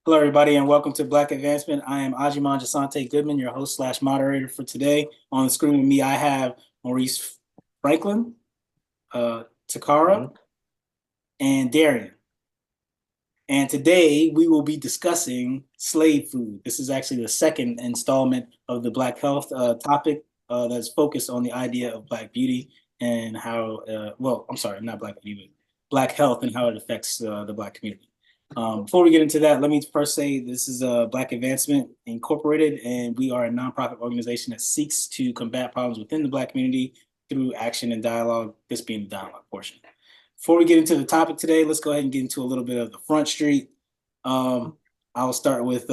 Hello, everybody, and welcome to Black Advancement. I am Ajiman Jasante Goodman, your host slash moderator for today. On the screen with me, I have Maurice Franklin, Takara, and Darian. And today we will be discussing slave food. This is actually the second installment of the Black Health topic that's focused on the idea of Black beauty and how, I'm sorry, not Black beauty, but Black health and how it affects the Black community. Before we get into that, let me first say this is Black Advancement Incorporated, and we are a nonprofit organization that seeks to combat problems within the Black community through action and dialogue, this being the dialogue portion. Before we get into the topic today, let's go ahead and get into a little bit of the front street. I'll start with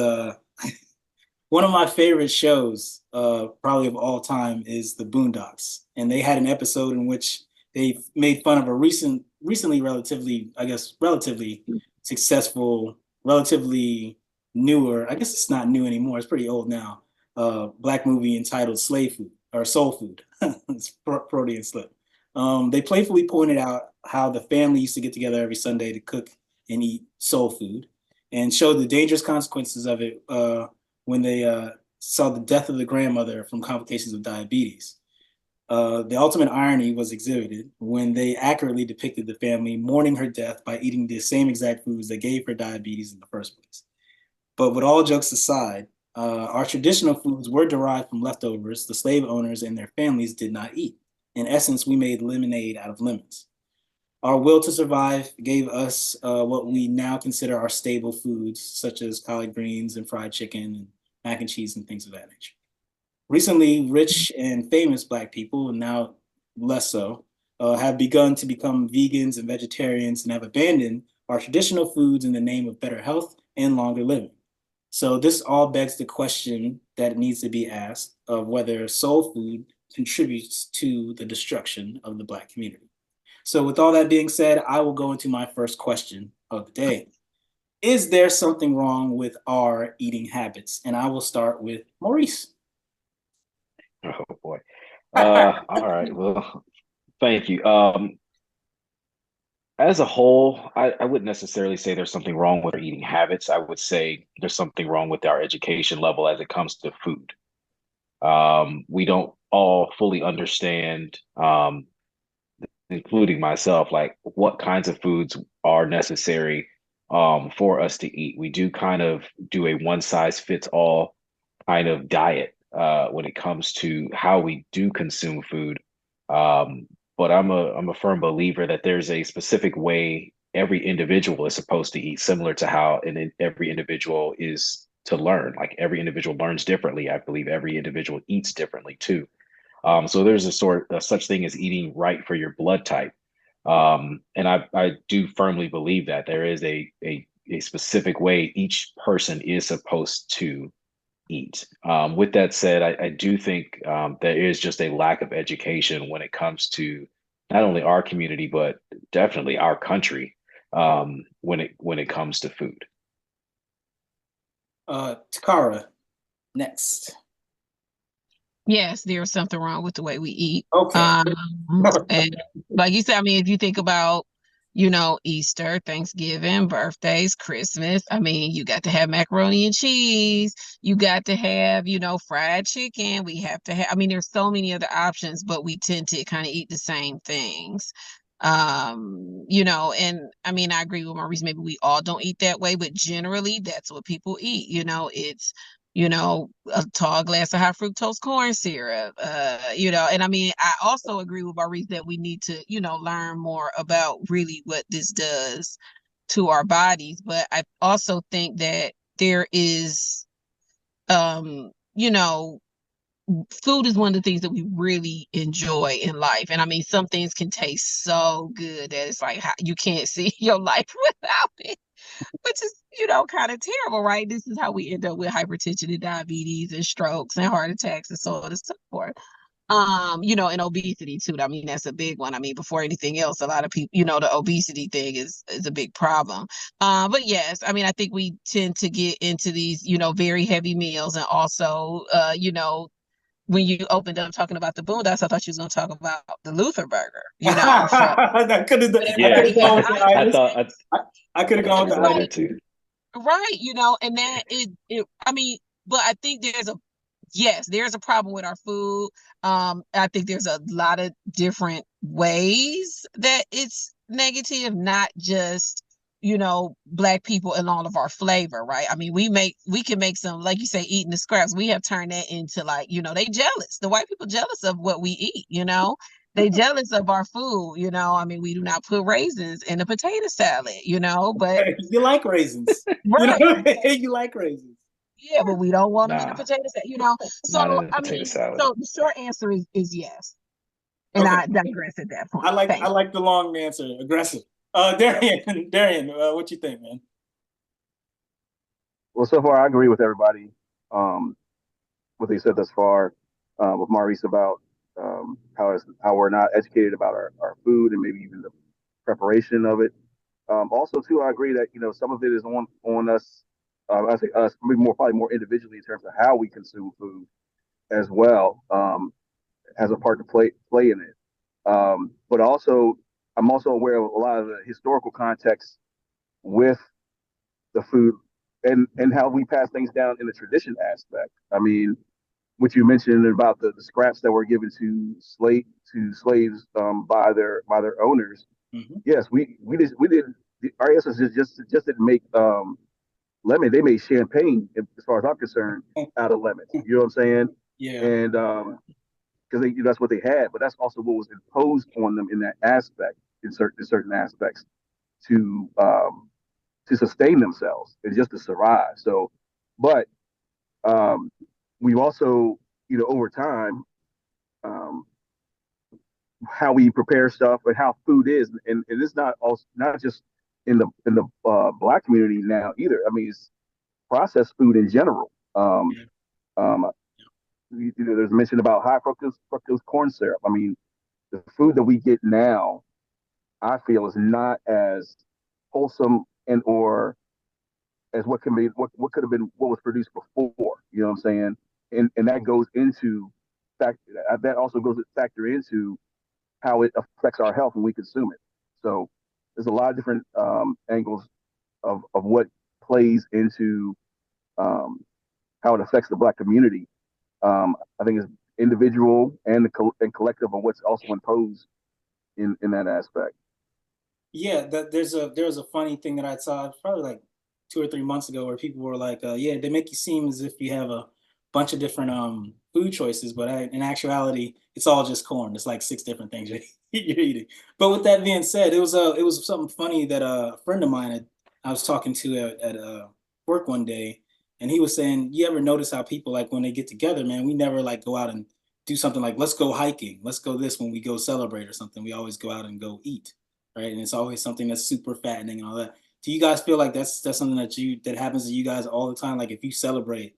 one of my favorite shows, probably of all time, is the Boondocks. And they had an episode in which they made fun of a recently relatively successful, relatively newer, I guess it's not new anymore, it's pretty old now, Black movie entitled Slave Food, or Soul Food. It's Freudian slip. They playfully pointed out how the family used to get together every Sunday to cook and eat soul food and showed the dangerous consequences of it when they saw the death of the grandmother from complications of diabetes. The ultimate irony was exhibited when they accurately depicted the family mourning her death by eating the same exact foods that gave her diabetes in the first place. But with all jokes aside, our traditional foods were derived from leftovers the slave owners and their families did not eat. In essence, we made lemonade out of lemons. Our will to survive gave us what we now consider our stable foods, such as collard greens and fried chicken and mac and cheese and things of that nature. Recently, rich and famous Black people, and now less so, have begun to become vegans and vegetarians and have abandoned our traditional foods in the name of better health and longer living. So this all begs the question that needs to be asked of whether soul food contributes to the destruction of the Black community. So with all that being said, I will go into my first question of the day. Is there something wrong with our eating habits? And I will start with Maurice. Oh boy. All right. Well, thank you. As a whole, I wouldn't necessarily say there's something wrong with our eating habits. I would say there's something wrong with our education level as it comes to food. We don't all fully understand, including myself, like what kinds of foods are necessary for us to eat. We do kind of do a one size fits all kind of diet when it comes to how we do consume food. But I'm a firm believer that there's a specific way every individual is supposed to eat, similar to how every individual is to learn. Like every individual learns differently. I believe every individual eats differently too. So there's a such thing as eating right for your blood type. And I do firmly believe that there is a specific way each person is supposed to eat. With that said, I do think there is just a lack of education when it comes to not only our community, but definitely our country when it comes to food. Takara, next. Yes, there's something wrong with the way we eat. Okay. And like you said, I mean, if you think about, Easter, Thanksgiving, birthdays, Christmas, I mean, you got to have macaroni and cheese. You got to have, fried chicken. We have to have, I mean, there's so many other options, but we tend to kind of eat the same things. And I mean, I agree with Maurice, maybe we all don't eat that way, but generally that's what people eat. It's a tall glass of high fructose corn syrup, and I mean, I also agree with Maurice that we need to, learn more about really what this does to our bodies. But I also think that there is, you know, food is one of the things that we really enjoy in life. And I mean, some things can taste so good that it's like you can't see your life without it, which is, kind of terrible, right? This is how we end up with hypertension and diabetes and strokes and heart attacks and so on and so forth. And obesity too. I mean, that's a big one. I mean, before anything else, a lot of people, the obesity thing is a big problem. But yes, I mean, I think we tend to get into these, very heavy meals, and also, when you opened up talking about the Boondocks, I thought you was going to talk about the Luther Burger. I could have Yeah, gone with the I itis. thought I could have gone with the I itis. did too. Right, and that I mean, but I think there's a problem with our food. I think there's a lot of different ways that it's negative, not just, black people and all of our flavor, right? I mean, we can make some, like you say, eating the scraps. We have turned that into like, they jealous. The white people jealous of what we eat. They jealous of our food. I mean, we do not put raisins in a potato salad, but You like raisins. right. You like raisins. Yeah, but we don't want them in a Nah, potato salad. not So in a I potato mean, salad. so the short answer is yes. And Okay. I digress at that I point. like I Thanks. like the long answer. Aggressive. Darian, what you think, man? Well, so far I agree with everybody. What they said thus far, with Maurice about how we're not educated about our food and maybe even the preparation of it. Also, too, I agree that some of it is on us. I say us, maybe probably more individually in terms of how we consume food as well, has a part to play in it. But also, I'm also aware of a lot of the historical context with the food and how we pass things down in the tradition aspect. I mean, what you mentioned about the scraps that were given to slaves by their owners. Mm-hmm. Yes, we did. Our ancestors just didn't make lemon. They made champagne, as far as I'm concerned, out of lemons. You know what I'm saying? Yeah. And because that's what they had, but that's also what was imposed on them in that aspect, in certain aspects, to um, to sustain themselves and just to survive. So, but um, we've also, over time, um, how we prepare stuff and how food is, and it's not just in the black community now either. I mean, it's processed food in general. Yeah. Um, there's mention about high fructose corn syrup. I mean, the food that we get now, I feel, is not as wholesome and or as what could have been what was produced before. You know what I'm saying? And that goes into fact that also goes to factor into how it affects our health when we consume it. So there's a lot of different angles of what plays into um, how it affects the black community. I think it's individual and collective of what's also imposed in that aspect. Yeah, there was a funny thing that I saw probably like 2 or 3 months ago where people were like, yeah, they make you seem as if you have a bunch of different food choices, but in actuality, it's all just corn. It's like six different things you're eating. But with that being said, it was something funny that a friend of mine I was talking to at work one day, and he was saying, you ever notice how people like when they get together, man, we never like go out and do something like let's go hiking, let's go this when we go celebrate or something. We always go out and go eat, right? And it's always something that's super fattening and all that. Do you guys feel like that's something that happens to you guys all the time? Like if you celebrate,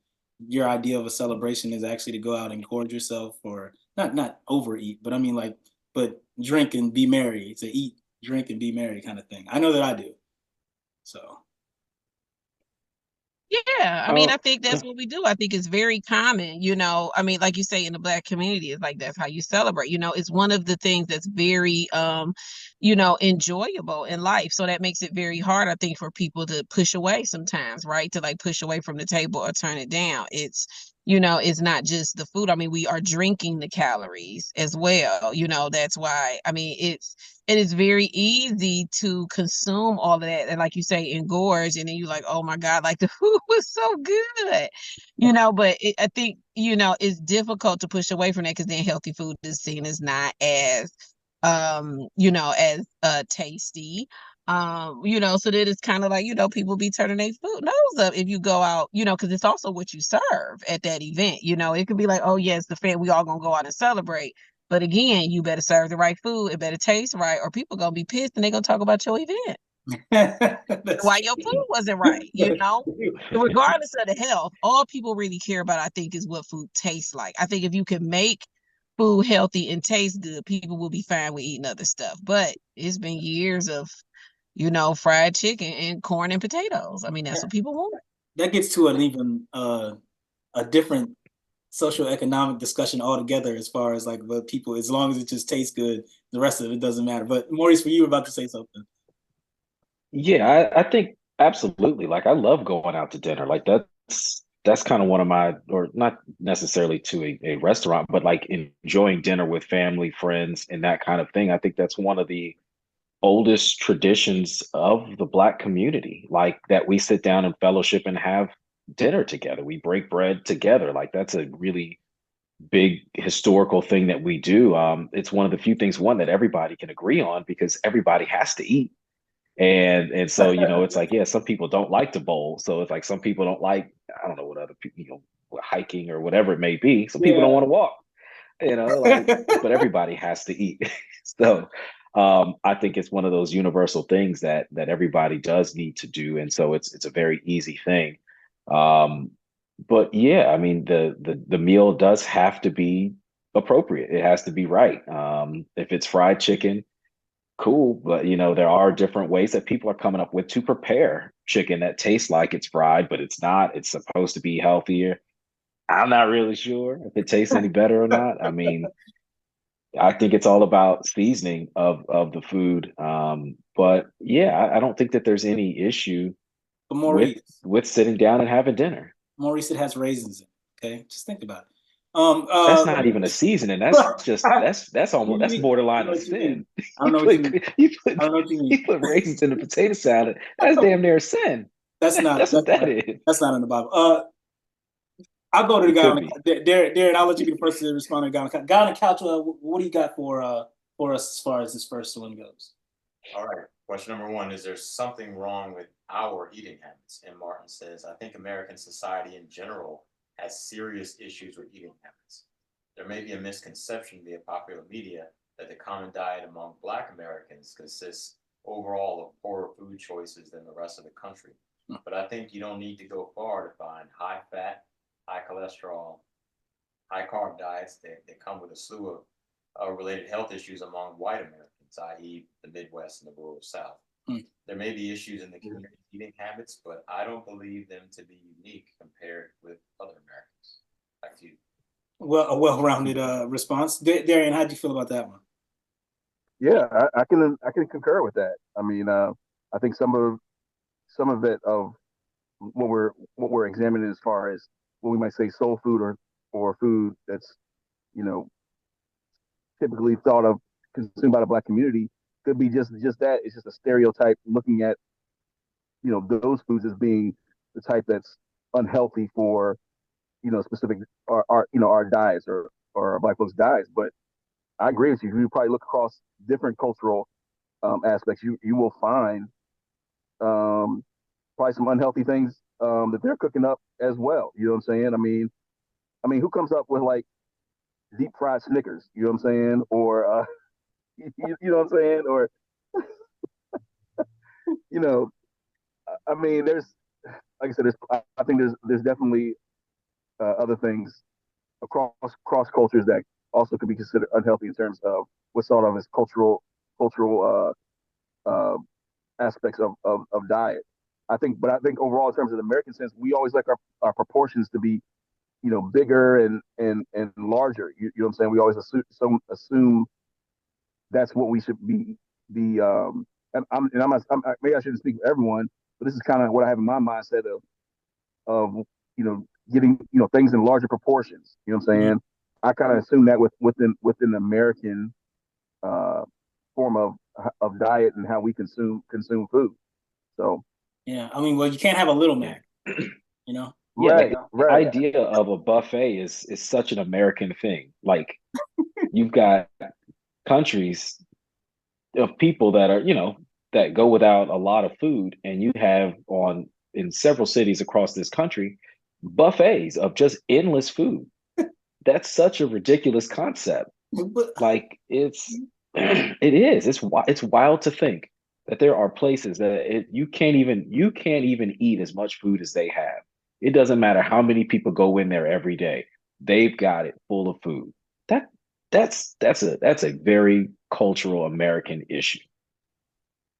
your idea of a celebration is actually to go out and gorge yourself, or not overeat, but I mean like but drink and be merry. It's a eat, drink and be merry kind of thing. I know that I do. So Yeah, I mean, I Oh, think that's what we do. I think it's very common, I mean, like you say, in the black community, it's like that's how you celebrate. It's one of the things that's very enjoyable in life. So that makes it very hard, I think, for people to push away sometimes, right? To like push away from the table or turn it down. It's not just the food. I mean, we are drinking the calories as well. That's why, I mean, it is very easy to consume all of that and like you say engorge, and then you're like, oh my god, like the food was so good, but I think it's difficult to push away from that because then healthy food is seen as not as as tasty, so that it's kind of like, people be turning their food nose up if you go out, because it's also what you serve at that event. It could be like, oh yes, the fan, we all gonna go out and celebrate, but again, you better serve the right food. It better taste right, or people gonna be pissed and they gonna talk about your event. that's Why your food wasn't right, true. Regardless of the health, all people really care about, I think, is what food tastes like. I think if you can make food healthy and taste good, people will be fine with eating other stuff. But it's been years of, fried chicken and corn and potatoes. I mean, that's what people want. That gets to an even a different social economic discussion altogether as far as like what people, as long as it just tastes good, the rest of it doesn't matter. But Maurice, for you were about to say something. yeah, I think Absolutely. Like I love going out to dinner. Like that's kind of one of my, or not necessarily to a restaurant, but like enjoying dinner with family, friends, and that kind of thing. I think that's one of the oldest traditions of the Black community, like that we sit down and fellowship and have dinner together. We break bread together. Like that's a really big historical thing that we do. It's one of the few things, one, that everybody can agree on because everybody has to eat. And so, it's like, yeah, some people don't like to bowl. So it's like some people don't like, I don't know what other people, hiking or whatever it may be. Some people don't Yeah. want to walk, like, but everybody has to eat. So I think it's one of those universal things that everybody does need to do. And so it's a very easy thing. Um, but yeah, I mean the meal does have to be appropriate. It has to be right. If it's fried chicken, cool, but there are different ways that people are coming up with to prepare chicken that tastes like it's fried, but it's not. It's supposed to be healthier. I'm not really sure if it tastes any better or not. I mean, I think it's all about seasoning of the food. But yeah, I don't think that there's any issue But with Maurice, with sitting down and having dinner. Maurice, it has raisins in it. Okay, just think about it. That's Let not me. even a seasoning. That's almost that's I borderline know of what you mean. sin. I don't You know what you put mean. you I put don't know what you mean. you put raisins in a potato salad. That's damn near a sin. That's not. That's what that is. That's not in the Bible. I'll go to the It guy on could the be. Darren. I'll let you be the first to respond to the guy on the couch. Guy on the couch. What do you got for us as far as this first one goes? All right. Question number one: is there something wrong with our eating habits? And Martin says, I think American society in general has serious issues with eating habits. There may be a misconception via popular media that the common diet among Black Americans consists overall of poorer food choices than the rest of the country. But I think you don't need to go far to find high fat, high cholesterol, high carb diets that come with a slew of related health issues among white Americans, i.e., the Midwest and the rural South. There may be issues in the community eating habits, but I don't believe them to be unique compared with other Americans. Back to you. Well, a well-rounded response. Darian, how do you feel about that one? Yeah, I can concur with that. I mean, I think some of it of what we're examining as far as what we might say soul food or food that's you know typically thought of consumed by the Black community could be just that. It's just a stereotype looking at those foods as being the type that's unhealthy for specific our diets or our Black folks diets. But I agree with you. You probably look across different cultural aspects. You will find probably some unhealthy things that they're cooking up as well. You know what I'm saying? I mean, who comes up with like deep fried Snickers? You know what I'm saying? Or you know what I'm saying? Or you know, I mean, there's like I said, I think there's definitely other things across cross cultures that also could be considered unhealthy in terms of what's thought of as cultural aspects of diet. But I think overall, in terms of the American sense, we always like our proportions to be bigger and larger. You know what I'm saying? We always assume that's what we should be. And maybe I shouldn't speak for everyone, but this is kind of what I have in my mindset of getting things in larger proportions. You know what I'm saying? I kind of assume that within the American uh, form of diet and how we consume food. So Yeah, I mean, well, you can't have a little Mac, you know. Yeah, like right, the right. idea of a buffet is such an American thing. Like you've got countries of people that are, that go without a lot of food, and you have on in several cities across this country buffets of just endless food. That's such a ridiculous concept. But Like it is. It's wild to think that there are places that you can't even eat as much food as they have. It doesn't matter how many people go in there every day. They've got it full of food. That that's a very cultural American issue.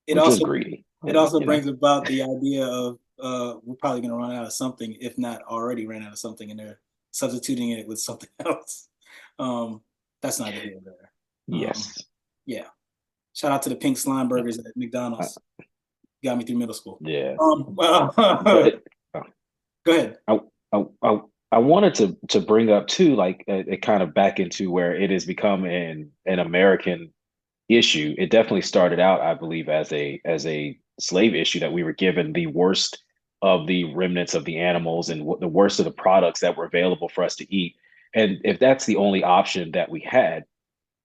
it We're just also greedy, it also you know. brings about the idea of we're probably going to run out of something, if not already ran out of something, and they're substituting it with something else. Um, that's not the deal there. Yes. Yeah. Shout out to the pink slime Yeah. burgers at Uh, McDonald's. got me through middle school. Yeah. Go ahead. I wanted to bring up too, like it kind of back into where it has become an American issue. It definitely started out, I believe, as a slave issue, that we were given the worst of the remnants of the animals and the worst of the products that were available for us to eat. And if that's the only option that we had,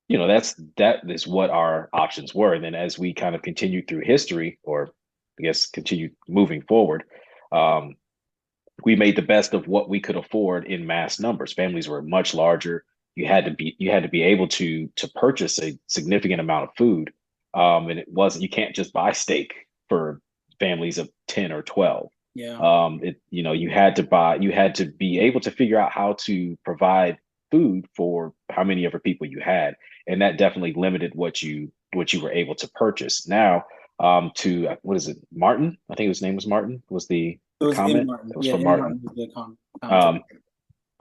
that is what our options were. And then as we kind of continued through history, or I guess continued moving forward, we made the best of what we could afford in mass numbers. Families were much larger. You had to be able to purchase a significant amount of food, and you can't just buy steak for families of 10 or 12. Yeah. You had to be able to figure out how to provide food for how many ever people you had, and that definitely limited what you were able to purchase. Now, to what is it, Martin? I think his name was Martin. Was the It was comment? Martin. It was Yeah, from Martin Martin. was the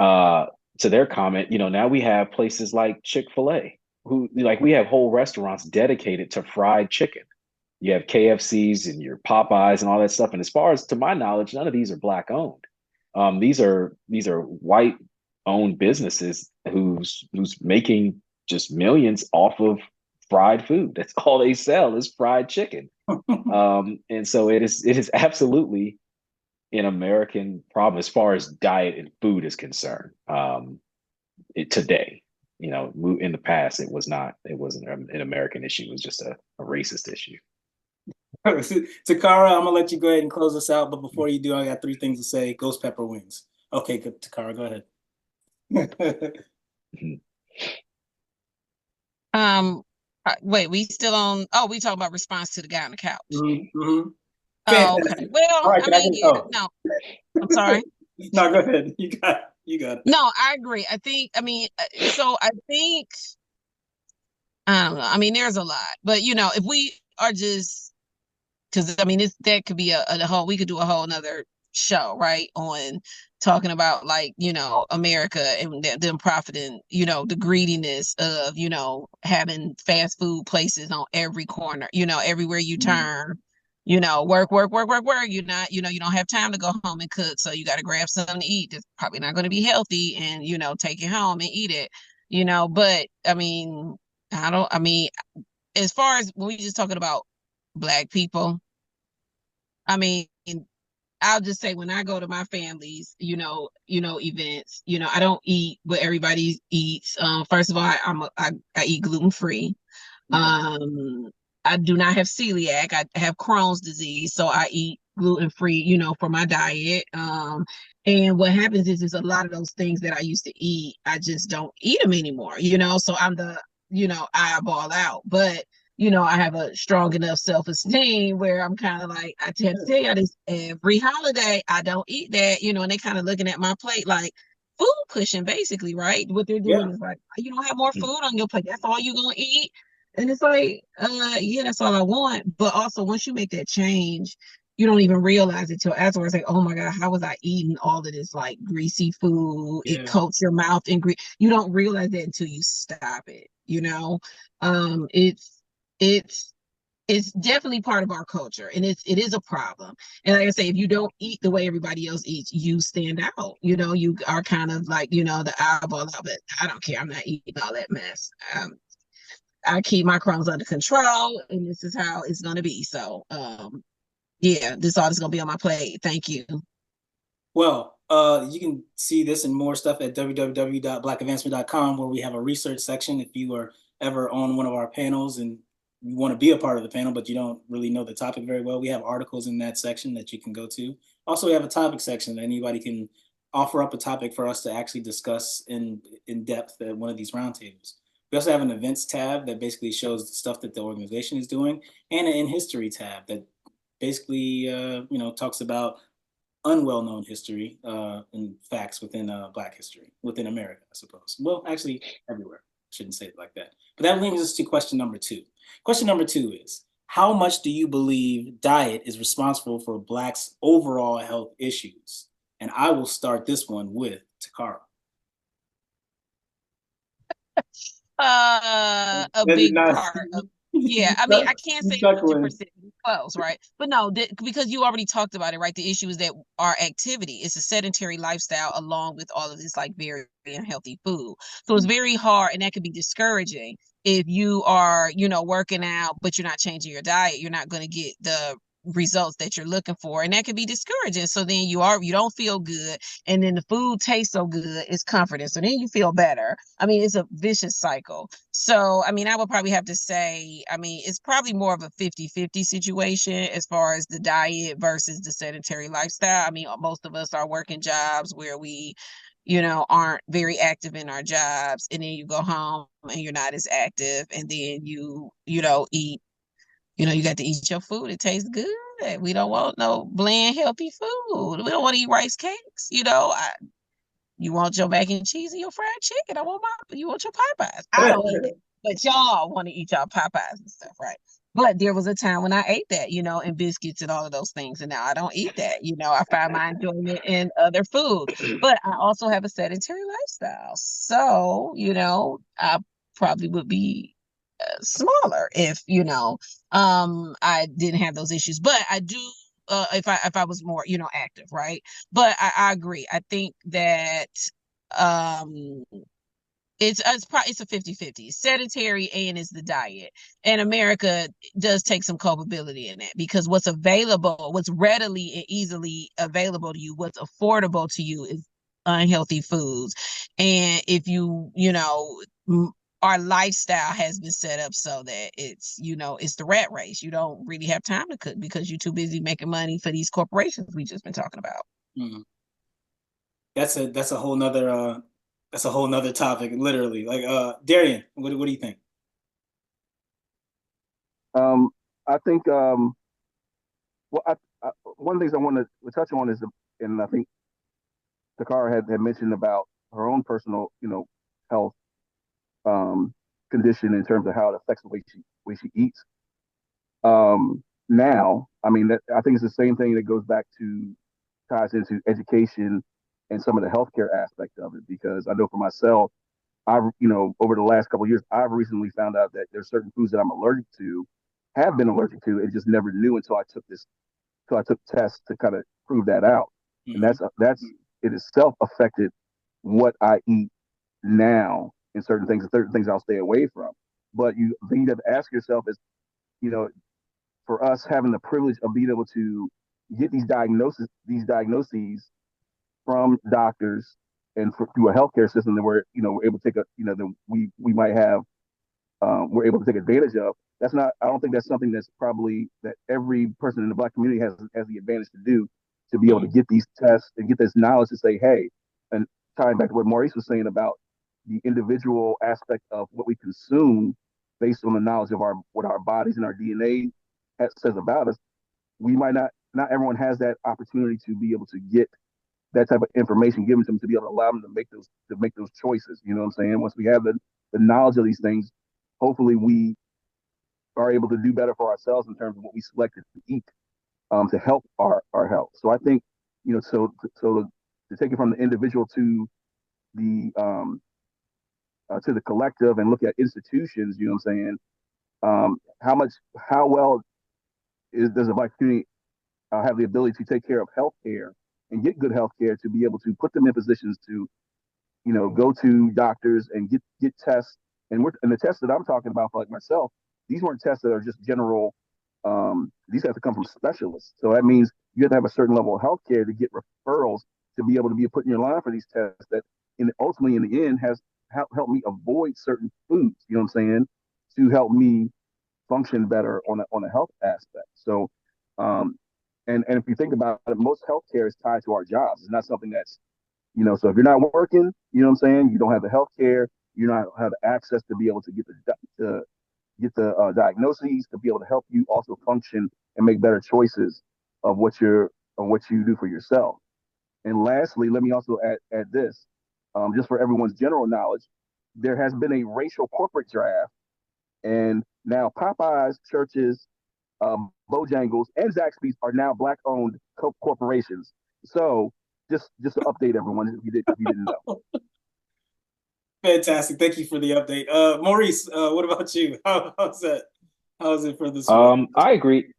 Um, to their comment, now we have places like Chick-fil-A, who, like, we have whole restaurants dedicated to fried chicken. You have KFCs and your Popeyes and all that stuff. And as far as to my knowledge, none of these are black owned. These are white owned businesses who's making just millions off of fried food. That's all they sell is fried chicken. And so it is absolutely an American problem as far as diet and food is concerned. Today, in the past, it wasn't an American issue. It was just a racist issue. Takara, I'm gonna let you go ahead and close us out. But before you do, I got 3 things to say. Ghost pepper wings. Okay, good. Takara, go ahead. Wait, we still on? Oh, we talking about response to the guy on the couch. Mm-hmm. Oh, okay. Well, all right, no, I'm sorry. No, go ahead. You got it. No, I agree. I think I don't know. I mean, there's a lot, but if we are just, because that could be a whole, we could do a whole nother show, right, on talking about, like, America and them profiting, the greediness of, having fast food places on every corner, everywhere you turn, work, you're not, you don't have time to go home and cook, so you got to grab something to eat that's probably not going to be healthy, and take it home and eat it, but as far as when we just talking about Black people, I'll just say, when I go to my family's, events, I don't eat what everybody eats. First of all, I eat gluten free. I do not have celiac. I have Crohn's disease, so I eat gluten free, for my diet. And what happens is a lot of those things that I used to eat, I just don't eat them anymore, so I'm eyeball out. But I have a strong enough self-esteem where I'm kind of like, I have to tell you this, every holiday I don't eat that, and they kind of looking at my plate like food pushing, basically, right? What they're doing is like, you don't have more food on your plate, that's all you're gonna eat. And it's like, yeah, that's all I want. But also, once you make that change, you don't even realize it till afterwards. Like, oh my God, how was I eating all of this like greasy food? Yeah. It coats your mouth in grease. You don't realize that until you stop it. It's definitely part of our culture, and it is a problem. And like I say, if you don't eat the way everybody else eats, you stand out. You are kind of like, the eyeball of it. I don't care. I'm not eating all that mess. I keep my crumbs under control, and this is how it's gonna be. So yeah, this all is gonna be on my plate. Thank you. Well, you can see this and more stuff at www.blackadvancement.com, where we have a research section. If you are ever on one of our panels and you want to be a part of the panel, but you don't really know the topic very well, we have articles in that section that you can go to. Also, we have a topic section that anybody can offer up a topic for us to actually discuss in depth at one of these roundtables. We also have an events tab that basically shows the stuff that the organization is doing, and an in history tab that basically talks about unwell-known history and facts within Black history, within America, I suppose. Well, actually, everywhere. Shouldn't say it like that. But that brings us to question number 2. Question number 2 is, how much do you believe diet is responsible for Blacks' overall health issues? And I will start this one with Takara. A big part of Yeah, I mean, I can't say Chuckling. 100% close, right? But no, because you already talked about it, right? The issue is that our activity is a sedentary lifestyle along with all of this like very unhealthy food. So it's very hard, and that can be discouraging if you are, working out, but you're not changing your diet. You're not going to get the results that you're looking for, and that can be discouraging. So then you don't feel good, and then the food tastes so good, it's comforting. So then you feel better. I mean, it's a vicious cycle. So, I mean, I would probably have to say, I mean, it's probably more of a 50-50 situation as far as the diet versus the sedentary lifestyle. I mean, most of us are working jobs where we, aren't very active in our jobs. And then you go home and you're not as active. And then eat, you got to eat your food. It tastes good. We don't want no bland, healthy food. We don't want to eat rice cakes. You want your mac and cheese and your fried chicken. You want your Popeyes. I don't eat it, but y'all want to eat y'all Popeyes and stuff, right? But there was a time when I ate that, and biscuits and all of those things. And now I don't eat that. I find my enjoyment in other food. But I also have a sedentary lifestyle. So, I probably would be smaller if, I didn't have those issues. But I do if I was more, active, right? But I agree. I think that um it's a 50-50. Sedentary and is the diet. And America does take some culpability in that, because what's available, what's readily and easily available to you, what's affordable to you is unhealthy foods. And if our lifestyle has been set up so that it's the rat race. You don't really have time to cook because you're too busy making money for these corporations we just been talking about. Mm. That's a whole nother topic, literally. Like, Darian, what do you think? I think well, one of the things I want to touch on is, and I think Takara had mentioned about her own personal, health condition in terms of how it affects the way she eats. Now, I mean, I think it's the same thing that ties into education and some of the healthcare aspect of it. Because I know for myself, over the last couple of years, I've recently found out that there's certain foods that I'm allergic to, have been allergic to, and just never knew until I took tests to kind of prove that out. Mm-hmm. And that's it itself affected what I eat now in certain things, and certain things I'll stay away from. But you have to ask yourself is, for us having the privilege of being able to get these diagnoses from doctors and through a healthcare system that we're able to take that we might have we're able to take advantage of. That's not. I don't think that's something that every person in the Black community has the advantage to do, to be able to get these tests and get this knowledge to say, hey, and tying back to what Maurice was saying about the individual aspect of what we consume based on the knowledge of what our bodies and our DNA says about us. We might not everyone has that opportunity to be able to get that type of information given to them, to be able to allow them to make those choices. You know what I'm saying? Once we have the knowledge of these things, hopefully we are able to do better for ourselves in terms of what we selected to eat, to help our health. So I think, so to take it from the individual to the collective and look at institutions, you know what I'm saying? How well does a Black community have the ability to take care of healthcare and get good healthcare, to be able to put them in positions to, go to doctors and get tests. And the tests that I'm talking about, for like myself, these weren't tests that are just general. These have to come from specialists. So that means you have to have a certain level of healthcare to get referrals to be able to be put in your line for these tests that ultimately in the end has helped me avoid certain foods, you know what I'm saying, to help me function better on a health aspect. So, and if you think about it, most healthcare is tied to our jobs. It's not something that's, so if you're not working, you know what I'm saying, you don't have the healthcare, you don't have the access to be able to get the diagnoses, to be able to help you also function and make better choices of what you do for yourself. And lastly, let me also add this, just for everyone's general knowledge, there has been a racial corporate draft, and now Popeyes, Churches, Bojangles, and Zaxby's are now Black-owned corporations. So just to update everyone, if you didn't know. Fantastic. Thank you for the update. Maurice, what about you? How's that? How is it for this one? I agree.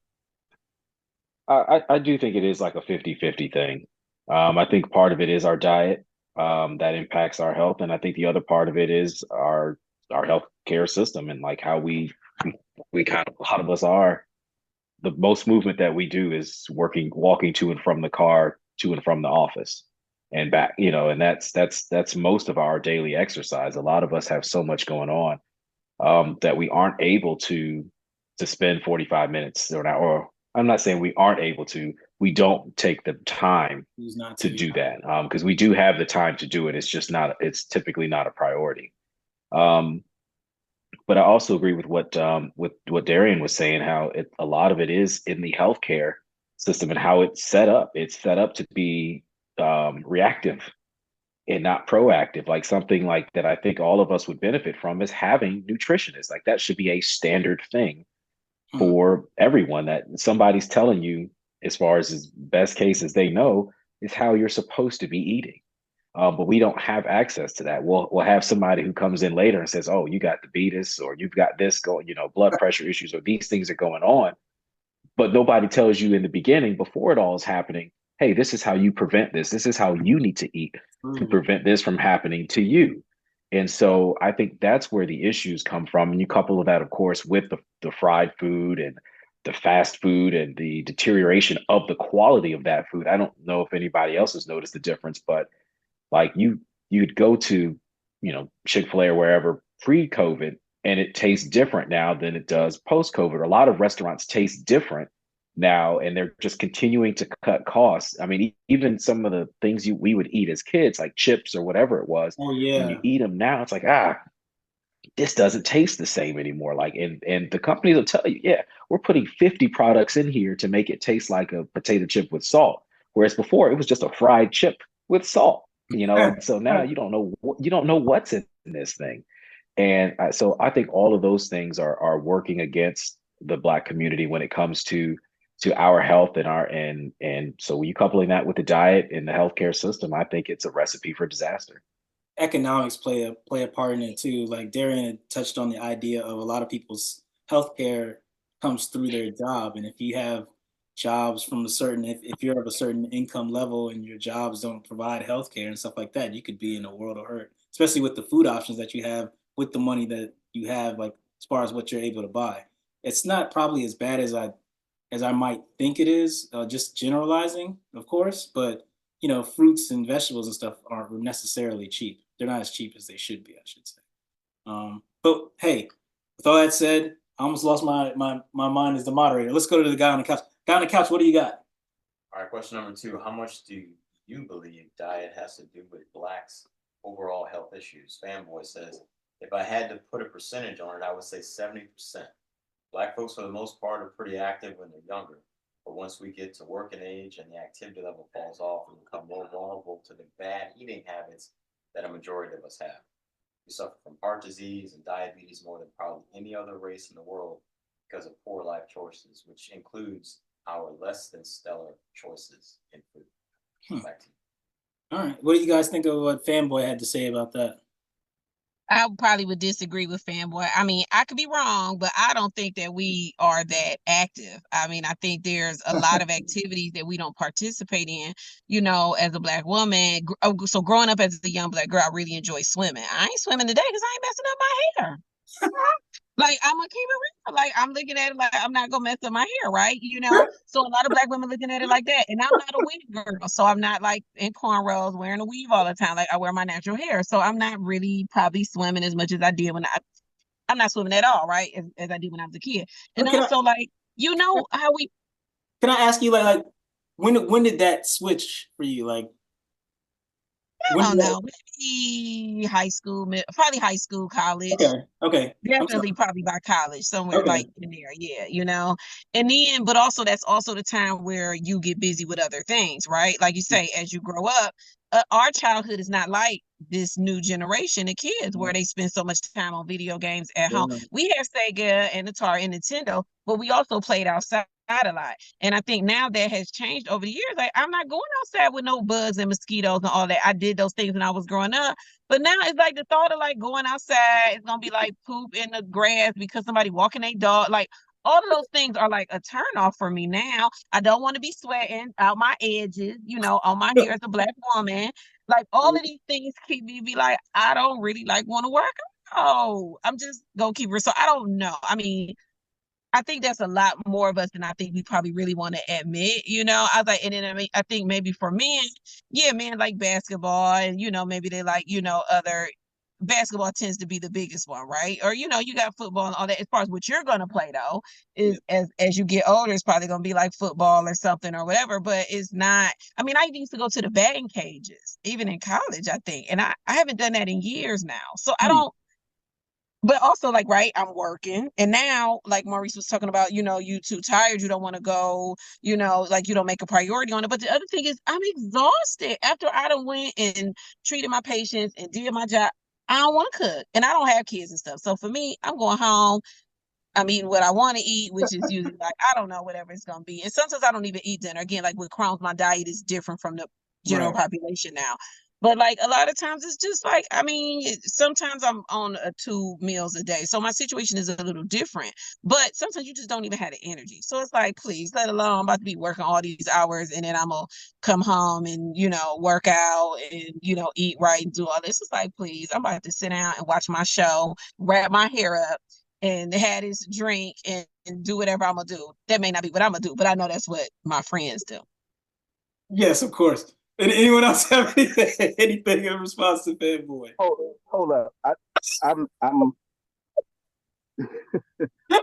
I do think it is like a 50-50 thing. I think part of it is our diet, that impacts our health, and I think the other part of it is our healthcare system and like how we kind of, a lot of us are, the most movement that we do is walking to and from the car, to and from the office and back, and that's most of our daily exercise. A lot of us have so much going on, that we aren't able to spend 45 minutes or an hour. Or I'm not saying we aren't able to. We don't take the time Choose not to to. do that, because we do have the time to do it. It's just not. It's typically not a priority. Um, but I also agree with what Darian was saying, how a lot of it is in the healthcare system and how it's set up. It's set up to be reactive and not proactive. Like something like that, I think all of us would benefit from is having nutritionists. Like that should be a standard thing Hmm. for everyone, that somebody's telling you, as far as best cases they know, is how you're supposed to be eating. But we don't have access to that. We'll have somebody who comes in later and says, "Oh, you got diabetes, or you've got this going, blood pressure issues, or these things are going on." But nobody tells you in the beginning, before it all is happening, hey, this is how you prevent this. This is how you need to eat to True. prevent this from happening to you. And so I think that's where the issues come from. And you couple that, of course, with the fried food and the fast food and the deterioration of the quality of that food. I don't know if anybody else has noticed the difference, but like you'd go to, Chick-fil-A or wherever pre-COVID, and it tastes different now than it does post-COVID. A lot of restaurants taste different now, and they're just continuing to cut costs. I mean, even some of the things we would eat as kids, like chips or whatever it was, Oh when you yeah. eat them now, it's like, this doesn't taste the same anymore. Like, and the companies will tell you, yeah, we're putting 50 products in here to make it taste like a potato chip with salt. Whereas before it was just a fried chip with salt, and so now you don't know what's in this thing. And so I think all of those things are working against the Black community when it comes to our health and so when you coupling that with the diet and the healthcare system, I think it's a recipe for disaster. Economics play a part in it too. Like Darian had touched on the idea of a lot of people's healthcare comes through their job, and if you have jobs from a certain, if you're of a certain income level and your jobs don't provide healthcare and stuff like that, you could be in a world of hurt. Especially with the food options that you have with the money that you have, like as far as what you're able to buy. It's not probably as bad as I might think it is, just generalizing, of course, but fruits and vegetables and stuff aren't necessarily cheap. They're not as cheap as they should be, I should say. But hey, with all that said, I almost lost my mind as the moderator. Let's go to the guy on the couch. Guy on the couch, what do you got? All right, question number two. How much do you believe diet has to do with Blacks' overall health issues? Fanboy says, if I had to put a percentage on it, I would say 70%. Black folks, for the most part, are pretty active when they're younger. But once we get to working age and the activity level falls off, we become more vulnerable to the bad eating habits that a majority of us have. We suffer from heart disease and diabetes more than probably any other race in the world because of poor life choices, which includes our less than stellar choices in food. Back to you. All right. What do you guys think of what Fanboy had to say about that? I probably would disagree with Fanboy. I mean, I could be wrong, but I don't think that we are that active. I mean, I think there's a lot of activities that we don't participate in, as a Black woman. So growing up as a young Black girl, I really enjoy swimming. I ain't swimming today because I ain't messing up my hair. Like, I'm gonna keep it real. Like, I'm looking at it like I'm not gonna mess up my hair, right? So a lot of Black women looking at it like that. And I'm not a wig girl. So I'm not like in cornrows wearing a weave all the time. Like, I wear my natural hair. So I'm not really probably swimming as much as I did I'm not swimming at all, right? As I did when I was a kid. And But also, like, how we can I ask you like when did that switch for you? Like I when don't did that, know, maybe high school, probably high school, college. okay. I'm Definitely sorry. probably by college, somewhere Okay. like in there, yeah. And then, but also that's also the time where you get busy with other things, right? Like you say, as you grow up, our childhood is not like this new generation of kids where they spend so much time on video games at home. Yeah. We have Sega and Atari and Nintendo, but we also played outside a lot. And I think now that has changed over the years. Like, I'm not going outside with no bugs and mosquitoes and all that. I did those things when I was growing up. But now it's like the thought of like going outside, it's gonna be like poop in the grass because somebody walking their dog. Like, all of those things are like a turn off for me now. I don't want to be sweating out my edges, on my hair as a Black woman. Like all of these things keep me be like, I don't really like want to work. Oh, I'm just gonna keep it. So I don't know. I mean, I think that's a lot more of us than I think we probably really want to admit, I was like, and then I think maybe for men, yeah, men like basketball and, maybe they like, other basketball tends to be the biggest one, right? Or, you got football and all that. As far as what you're going to play though, is as you get older, it's probably going to be like football or something or whatever, but it's not, I mean, I used to go to the batting cages, even in college, I think. And I haven't done that in years now. So I don't, but also like, right, I'm working. And now, like Maurice was talking about, you too tired, you don't want to go, like you don't make a priority on it. But the other thing is I'm exhausted after I done went and treated my patients and did my job. I don't want to cook and I don't have kids and stuff. So for me, I'm going home. I'm eating what I want to eat, which is usually like, I don't know, whatever it's going to be. And sometimes I don't even eat dinner. Again, like with Crohn's, my diet is different from the general population now. But like a lot of times it's just like, I mean, sometimes I'm on 2 meals a day. So my situation is a little different, but sometimes you just don't even have the energy. So it's like, please, let alone I'm about to be working all these hours and then I'm going to come home and, work out and, eat right and do all this. It's like, please, I'm about to sit down and watch my show, wrap my hair up and have this drink and do whatever I'm going to do. That may not be what I'm going to do, but I know that's what my friends do. Yes, of course. And anyone else have anything in response to Fanboy? Hold up. I'm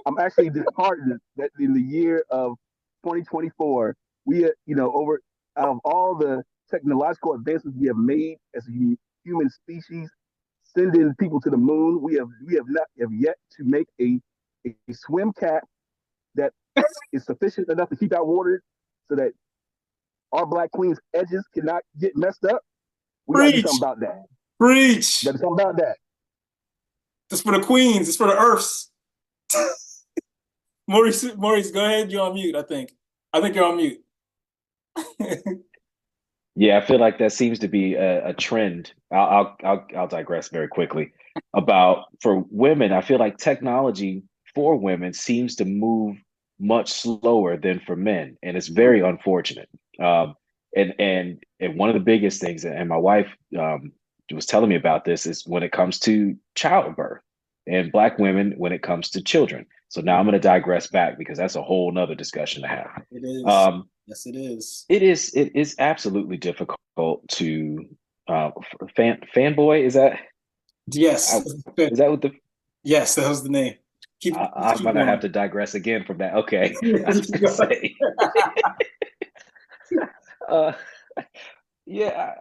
I'm actually disheartened that in the year of 2024, we over out of all the technological advancements we have made as a human species, sending people to the moon, we have yet to make a swim cap that is sufficient enough to keep out water so that our Black Queen's edges cannot get messed up. We gotta do something about that. Preach. Gotta do something about that. It's for the queens. It's for the earths. Maurice, go ahead. You're on mute. I think you're on mute. Yeah, I feel like that seems to be a trend. I'll digress very quickly about for women. I feel like technology for women seems to move much slower than for men, and it's very unfortunate. And one of the biggest things, and my wife was telling me about this, is when it comes to childbirth and Black women when it comes to children. So now I'm going to digress back because that's a whole nother discussion to have. It is. Yes, it is. It is absolutely difficult to Fanboy. Is that? Yes. Is that what the? Yes, that was the name. I'm gonna have to digress again from that. Okay, I was gonna say. Yeah,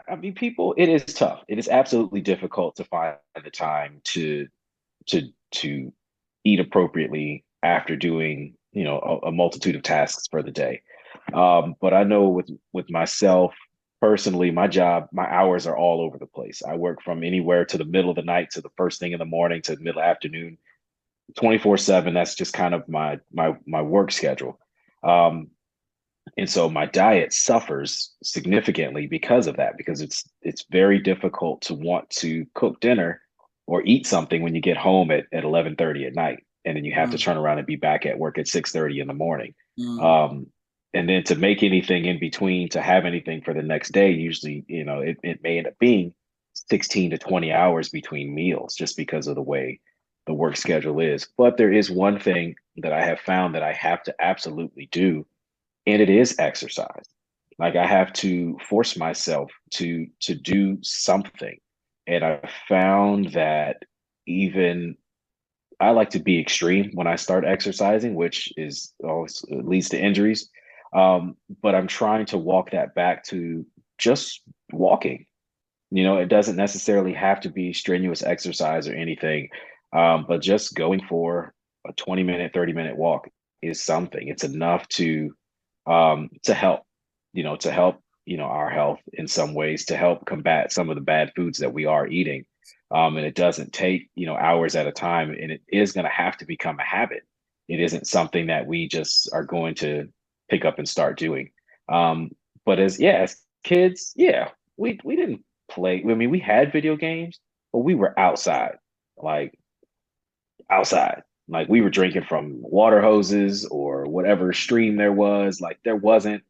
I mean, people. It is tough. It is absolutely difficult to find the time to eat appropriately after doing a multitude of tasks for the day. But I know with myself personally, my job, my hours are all over the place. I work from anywhere to the middle of the night to the first thing in the morning to the middle afternoon, 24/7. That's just kind of my work schedule. And so my diet suffers significantly because of that, because it's very difficult to want to cook dinner or eat something when you get home at 11:30 at night, and then you have to turn around and be back at work at 6:30 in the morning. And then to make anything in between, to have anything for the next day, usually, it may end up being 16 to 20 hours between meals just because of the way the work schedule is. But there is one thing that I have found that I have to absolutely do, and it is exercise. Like I have to force myself to do something. And I found that even I like to be extreme when I start exercising, which is always leads to injuries. But I'm trying to walk that back to just walking. It doesn't necessarily have to be strenuous exercise or anything, but just going for a 20-minute, 30-minute walk is something. It's enough to help, our health in some ways, to help combat some of the bad foods that we are eating. And it doesn't take, hours at a time, and it is going to have to become a habit. It isn't something that we just are going to pick up and start doing. But as kids, we didn't play. I mean, we had video games, but we were outside, like outside. Like we were drinking from water hoses or whatever stream there was. Like it wasn't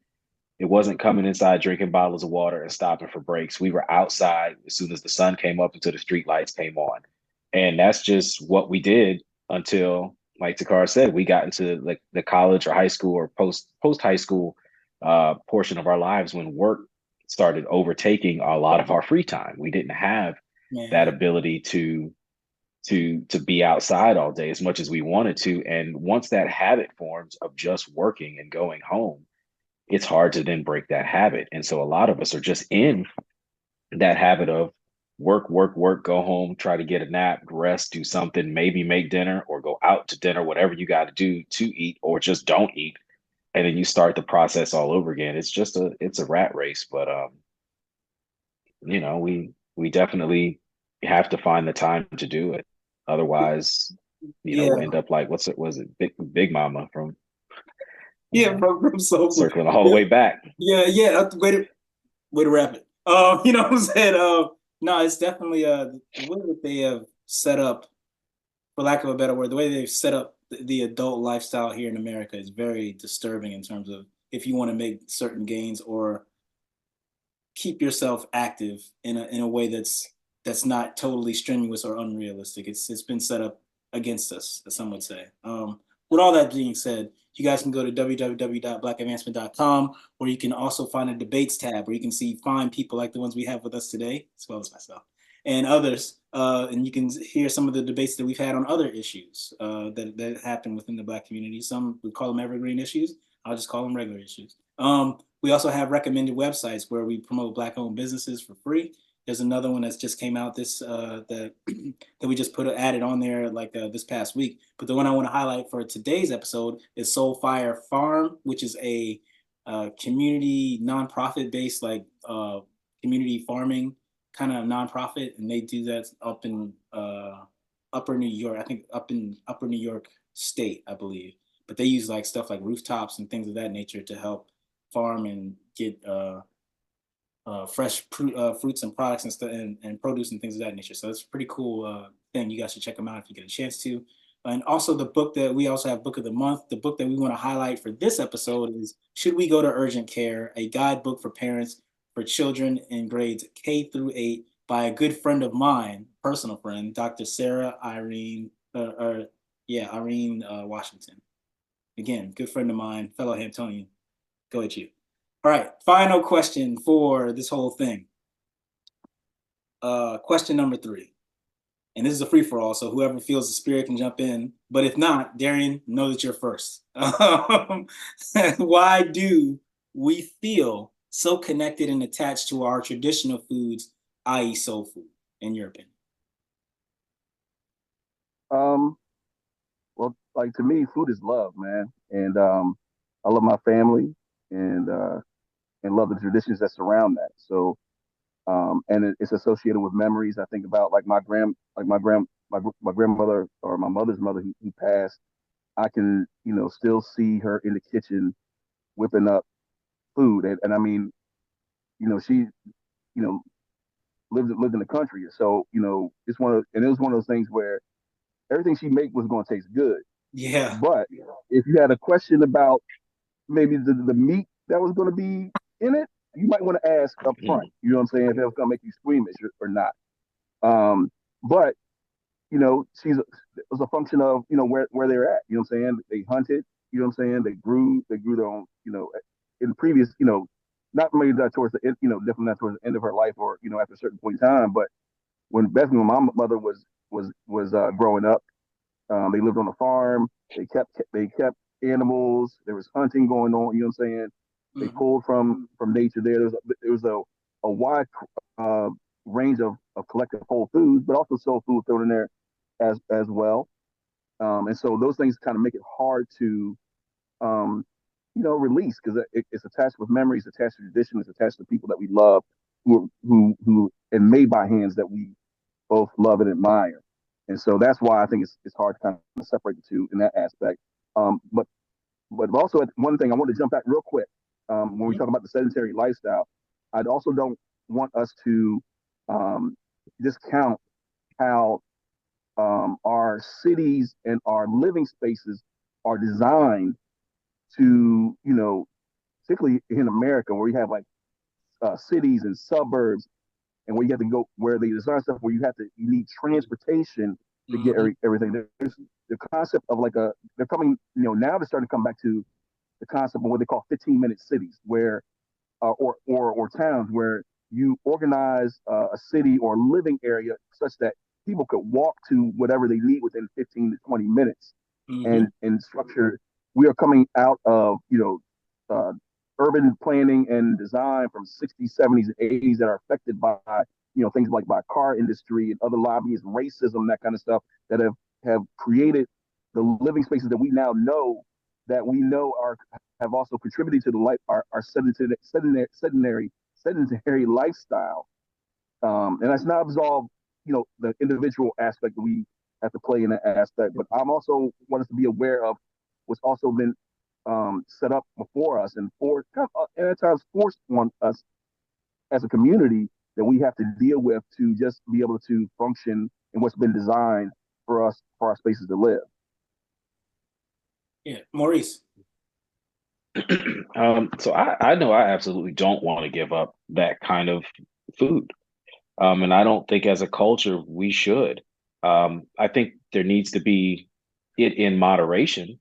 coming inside drinking bottles of water and stopping for breaks. We were outside as soon as the sun came up until the street lights came on. And that's just what we did until, like Takara said, we got into like the college or high school or post high school portion of our lives when work started overtaking a lot of our free time. We didn't have that ability to be outside all day as much as we wanted to. And once that habit forms of just working and going home, it's hard to then break that habit. And so a lot of us are just in that habit of work, work, work, go home, try to get a nap, rest, do something, maybe make dinner or go out to dinner, whatever you got to do to eat, or just don't eat. And then you start the process all over again. It's a rat race, but we definitely have to find the time to do it. Otherwise, we'll end up like was it Big Mama from from Soul Food. Circling all the way back. Yeah. Way to wrap it. You know what I'm saying? No, it's definitely the way that they have set up, for lack of a better word, the way they've set up the adult lifestyle here in America is very disturbing in terms of if you want to make certain gains or keep yourself active in a way that's not totally strenuous or unrealistic. It's been set up against us, as some would say. With all that being said, you guys can go to www.blackadvancement.com, where you can also find a debates tab where you can find people like the ones we have with us today, as well as myself and others. And you can hear some of the debates that we've had on other issues that happen within the Black community. Some we call them evergreen issues. I'll just call them regular issues. We also have recommended websites where we promote Black-owned businesses for free. There's another one that's just came out that we just added on there this past week. But the one I want to highlight for today's episode is Soul Fire Farm, which is a community nonprofit based community farming kind of nonprofit, and they do that up in Upper New York. I think up in Upper New York State, I believe. But they use stuff like rooftops and things of that nature to help farm and get fresh fruits and products and stuff and produce and things of that nature. So it's a pretty cool thing. You guys should check them out if you get a chance to. And also the book that we also have book of the month. The book that we want to highlight for this episode is Should We Go to Urgent Care? A guidebook for parents for children in grades K through 8 by a good friend of mine, personal friend, Dr. Sarah Irene Washington. Again, good friend of mine, fellow Hamptonian. Go at you. All right, final question for this whole thing. Question number 3. And this is a free-for-all, so whoever feels the spirit can jump in. But if not, Darian, know that you're first. Why do we feel so connected and attached to our traditional foods, i.e. soul food, in your opinion? Well, like to me, food is love, man. And I love my family and love the traditions that surround that. So and it's associated with memories. I think about my grandmother or my mother's mother who passed. I can still see her in the kitchen whipping up food, and I mean, she lived in the country, so it was one of those things where everything she made was going to taste good. Yeah. But if you had a question about maybe the meat that was going to be in it, you might want to ask up front. You know what I'm saying? If it was going to make you squeamish or not. But it was a function of where they're at. You know what I'm saying? They hunted. You know what I'm saying? They grew their own. In previous not maybe that towards the end, definitely not towards the end of her life or after a certain point in time. But when my mother was growing up, they lived on a farm. They kept animals. There was hunting going on. You know what I'm saying? They pulled from nature. There was a wide range of collective whole foods, but also soul food thrown in there as well. And so those things kind of make it hard to release because it's attached with memories, attached to tradition, it's attached to people that we love, who and made by hands that we both love and admire. And so that's why I think it's hard to kind of separate the two in that aspect. But also one thing I want to jump back real quick when we talk about the sedentary lifestyle, I also don't want us to discount how our cities and our living spaces are designed to, particularly in America, where you have like cities and suburbs, and where you have to go, where they design stuff where you need transportation to get everything. There's the concept of like they're coming, now they're starting to come back to the concept of what they call 15-minute cities, where or towns where you organize a city or living area such that people could walk to whatever they need within 15 to 20 minutes, and structure. We are coming out of urban planning and design from 60s, 70s, and 80s that are affected by things like by car industry and other lobbies, racism, that kind of stuff, that have created the living spaces that we now know are have also contributed to the life our sedentary lifestyle. And that's not absolved, the individual aspect that we have to play in that aspect. But I'm also want us to be aware of what's also been set up before us and and at times forced on us as a community that we have to deal with to just be able to function in what's been designed for us, for our spaces to live. Yeah, Maurice. So I know I absolutely don't want to give up that kind of food. And I don't think as a culture we should. I think there needs to be it in moderation.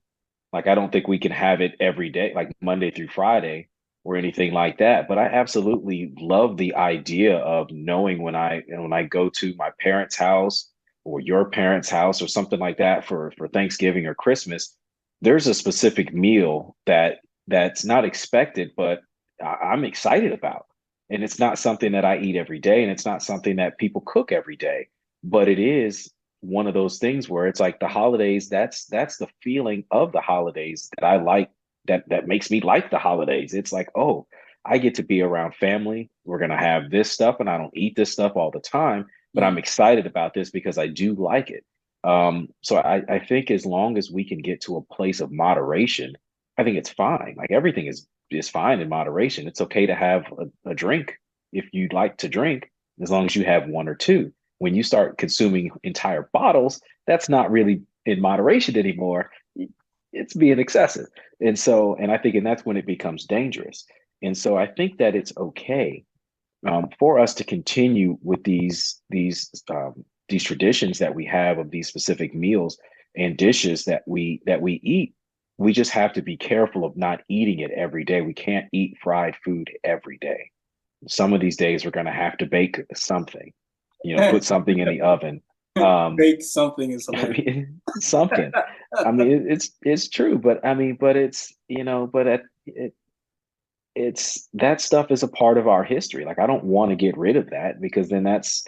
Like I don't think we can have it every day, like Monday through Friday or anything like that. But I absolutely love the idea of knowing when I go to my parents' house or your parents' house or something like that for Thanksgiving or Christmas, there's a specific meal that's not expected, but I'm excited about. And it's not something that I eat every day, and it's not something that people cook every day, but it is one of those things where it's like the holidays, that's the feeling of the holidays that I like, that makes me like the holidays. It's like, oh, I get to be around family. We're going to have this stuff, and I don't eat this stuff all the time, but I'm excited about this because I do like it. So I think as long as we can get to a place of moderation, I think it's fine. Like everything is fine in moderation. It's okay to have a drink if you'd like to drink, as long as you have one or two. When you start consuming entire bottles, that's not really in moderation anymore. It's being excessive. And I think, and that's when it becomes dangerous. And so I think that it's okay for us to continue with these traditions that we have of these specific meals and dishes that we eat. We just have to be careful of not eating it every day. We can't eat fried food every day. Some of these days we're going to have to bake something, put something in the oven. Bake something is hilarious. I mean, something. I mean, it's true, but I mean, but it's it's that stuff is a part of our history. Like I don't want to get rid of that, because then that's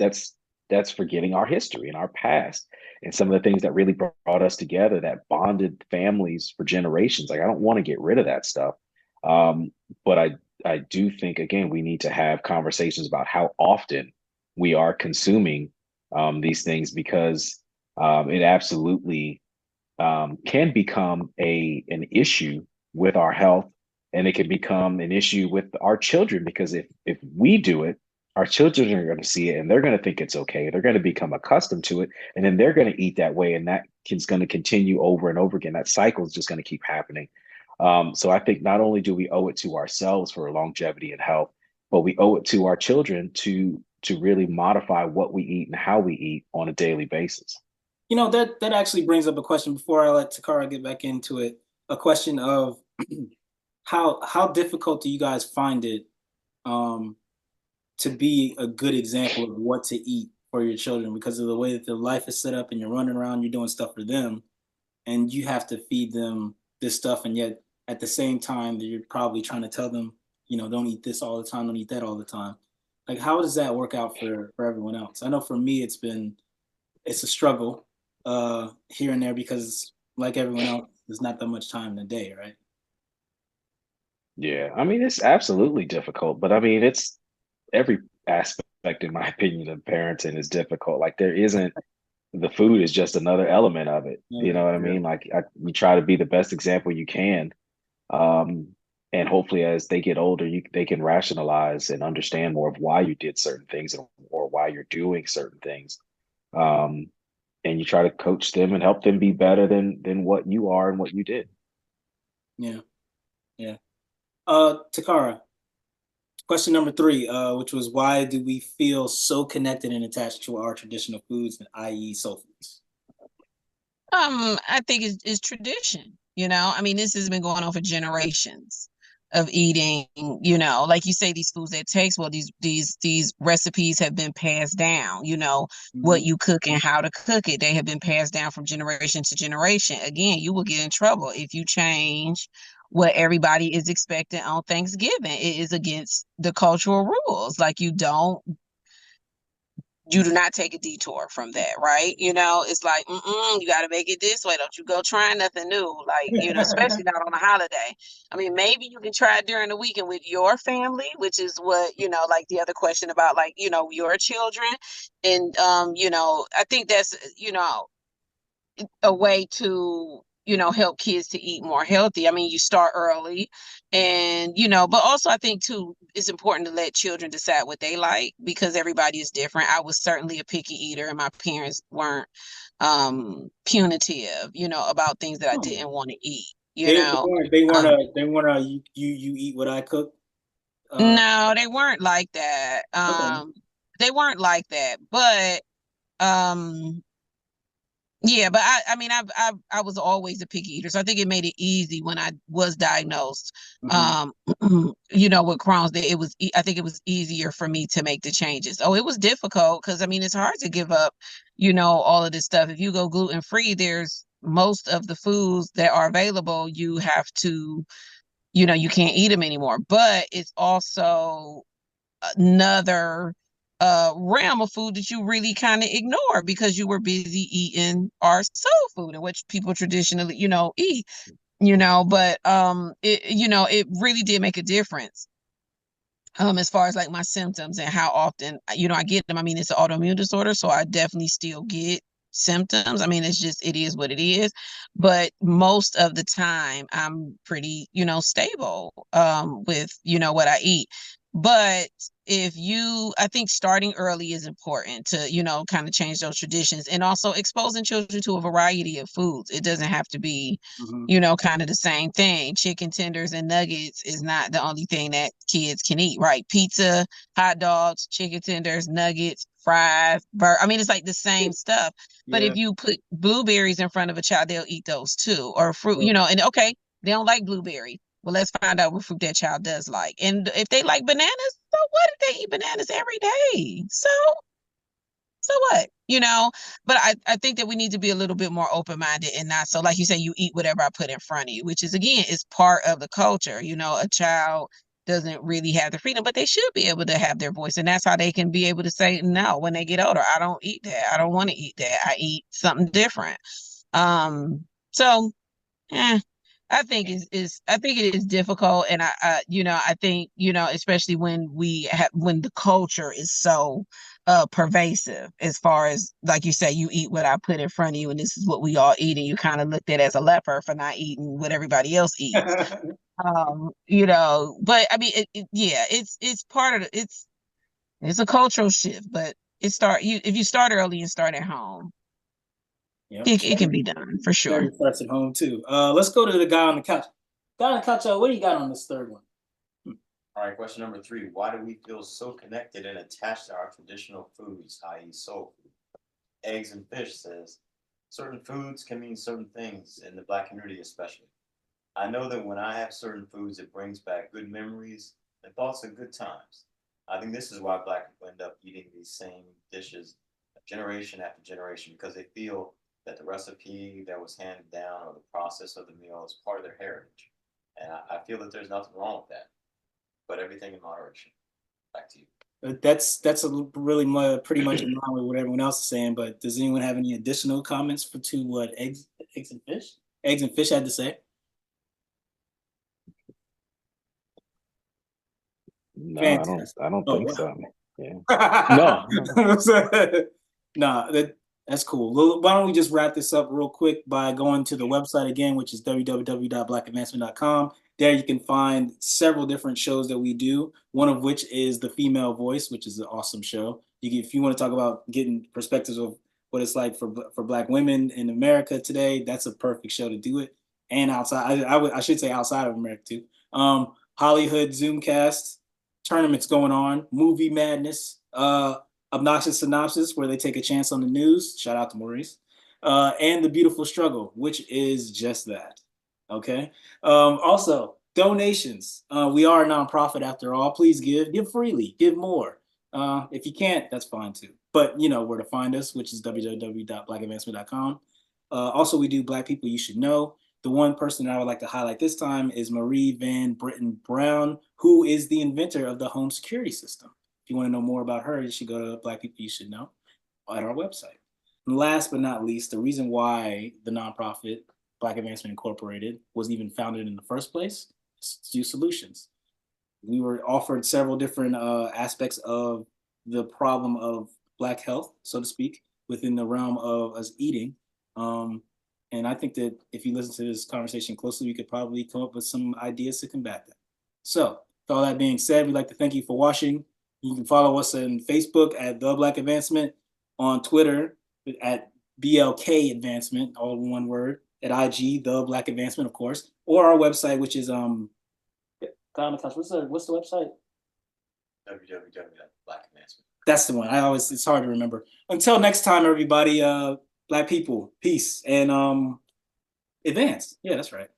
forgetting our history and our past and some of the things that really brought us together, that bonded families for generations. Like I don't want to get rid of that stuff. But I do think, again, we need to have conversations about how often we are consuming these things, because it absolutely can become an issue with our health, and it can become an issue with our children, because if we do it, our children are going to see it and they're going to think it's okay. They're going to become accustomed to it, and then they're going to eat that way, and that is going to continue over and over again. That cycle is just going to keep happening. So I think not only do we owe it to ourselves for longevity and health, but we owe it to our children to really modify what we eat and how we eat on a daily basis. That actually brings up a question before I let Takara get back into it. A question of how difficult do you guys find it to be a good example of what to eat for your children, because of the way that their life is set up and you're running around, you're doing stuff for them, and you have to feed them this stuff, and yet at the same time you're probably trying to tell them, don't eat this all the time, don't eat that all the time. Like, how does that work out for everyone else? I know for me it's a struggle here and there, because like everyone else, there's not that much time in a day, right? Yeah, I mean, it's absolutely difficult, but I mean, it's every aspect, in my opinion, of parenting is difficult. Like the food is just another element of it. You know what I mean? Like you try to be the best example you can. And hopefully as they get older, they can rationalize and understand more of why you did certain things, or why you're doing certain things. and you try to coach them and help them be better than what you are and what you did. Yeah. Yeah. Takara, question number 3, which was, why do we feel so connected and attached to our traditional foods, i.e. soul foods? I think it's tradition, you know. I mean, this has been going on for generations of eating, you know, like you say, these foods that taste well, these recipes have been passed down, you know, what you cook and how to cook it. They have been passed down from generation to generation. Again, you will get in trouble if you change what everybody is expecting on Thanksgiving. It is against the cultural rules. Like you do not take a detour from that, right? You know, it's like, you got to make it this way. Don't you go trying nothing new, like, you know, especially not on a holiday. I mean, maybe you can try it during the weekend with your family, which is what, you know, like the other question about, like, you know, your children. And, you know, I think that's, you know, a way to, you know, help kids to eat more healthy. I mean, you start early and, you know, but also I think too, it's important to let children decide what they like because everybody is different. I was certainly a picky eater and my parents weren't punitive, you know, about things that I didn't want to eat, you know. They weren't you eat what I cook. No, they weren't like that. Okay. They weren't like that, but um yeah, but I mean, I was always a picky eater, so I think it made it easy when I was diagnosed, you know, with Crohn's. That it was, I think it was easier for me to make the changes. Oh, it was difficult because I mean, it's hard to give up, you know, all of this stuff. If you go gluten free, there's most of the foods that are available. You have to, you know, you can't eat them anymore. But it's also another realm of food that you really kind of ignore because you were busy eating our soul food and which people traditionally, you know, eat, you know, but it, you know, it really did make a difference as far as like my symptoms and how often, you know, I get them. I mean, it's an autoimmune disorder, so I definitely still get symptoms. I mean, it's just, it is what it is. But most of the time I'm pretty, you know, stable with, you know, what I eat. But if you, I think starting early is important to, you know, kind of change those traditions and also exposing children to a variety of foods. It doesn't have to be, you know, kind of the same thing. Chicken tenders and nuggets is not the only thing that kids can eat, right? Pizza, hot dogs, chicken tenders, nuggets, fries, I mean, it's like the same stuff. But if you put blueberries in front of a child, they'll eat those too, or fruit, you know, and okay, they don't like blueberry. Well, let's find out what fruit that child does like. And if they like bananas, so what if they eat bananas every day? So what? You know, but I think that we need to be a little bit more open-minded and not so, like you say, you eat whatever I put in front of you, which is again is part of the culture. You know, a child doesn't really have the freedom, but they should be able to have their voice. And that's how they can be able to say no when they get older. I don't eat that. I don't want to eat that. I eat something different. So yeah, I think I think it is difficult, and you know, I think, you know, especially when when the culture is so pervasive, as far as like you say, you eat what I put in front of you, and this is what we all eat, and you kind of looked at as a leper for not eating what everybody else eats. You know, but I mean, yeah, it's part of it's a cultural shift, but if you start early and start at home, Yep. it can be done for sure. Starts at home too. Let's go to the guy on the couch. Guy on the couch, what do you got on this third one? All right, question number 3. Why do we feel so connected and attached to our traditional foods, i.e. soul food? Eggs and fish says, certain foods can mean certain things in the Black community especially. I know that when I have certain foods, it brings back good memories and thoughts of good times. I think this is why Black people end up eating these same dishes generation after generation because they feel that the recipe that was handed down or the process of the meal is part of their heritage. And I feel that there's nothing wrong with that, but everything in moderation. Back to you. That's really pretty much in line with what everyone else is saying. But does anyone have any additional comments to what eggs and fish had to say? No, Fantastic. I don't think so. Yeah. No. No, that's cool. Why don't we just wrap this up real quick by going to the website again, which is www.blackadvancement.com. There you can find several different shows that we do, one of which is The Female Voice, which is an awesome show. If you want to talk about getting perspectives of what it's like for Black women in America today, that's a perfect show to do it. And outside, I should say outside of America too. Hollywood Zoomcast, tournaments going on, movie madness, obnoxious synopsis where they take a chance on the news. Shout out to Maurice. And the beautiful struggle, which is just that. Okay. Also, donations. We are a nonprofit after all. Please give freely, give more. If you can't, that's fine too. But you know where to find us, which is www.blackadvancement.com. Also, we do Black People You Should Know. The one person that I would like to highlight this time is Marie Van Britton Brown, who is the inventor of the home security system. If you want to know more about her, you should go to Black People You Should Know at our website. And last but not least, the reason why the nonprofit Black Advancement Incorporated was even founded in the first place is to do solutions. We were offered several different aspects of the problem of Black health, so to speak, within the realm of us eating. And I think that if you listen to this conversation closely, we could probably come up with some ideas to combat that. So with all that being said, we'd like to thank you for watching. You can follow us on Facebook at The Black Advancement, on Twitter at BLK Advancement, all in one word, at IG, The Black Advancement, of course, or our website, which is, what's the website? www.blackedvancement. That's the one. It's hard to remember. Until next time, everybody, Black people, peace, and advance. Yeah, that's right.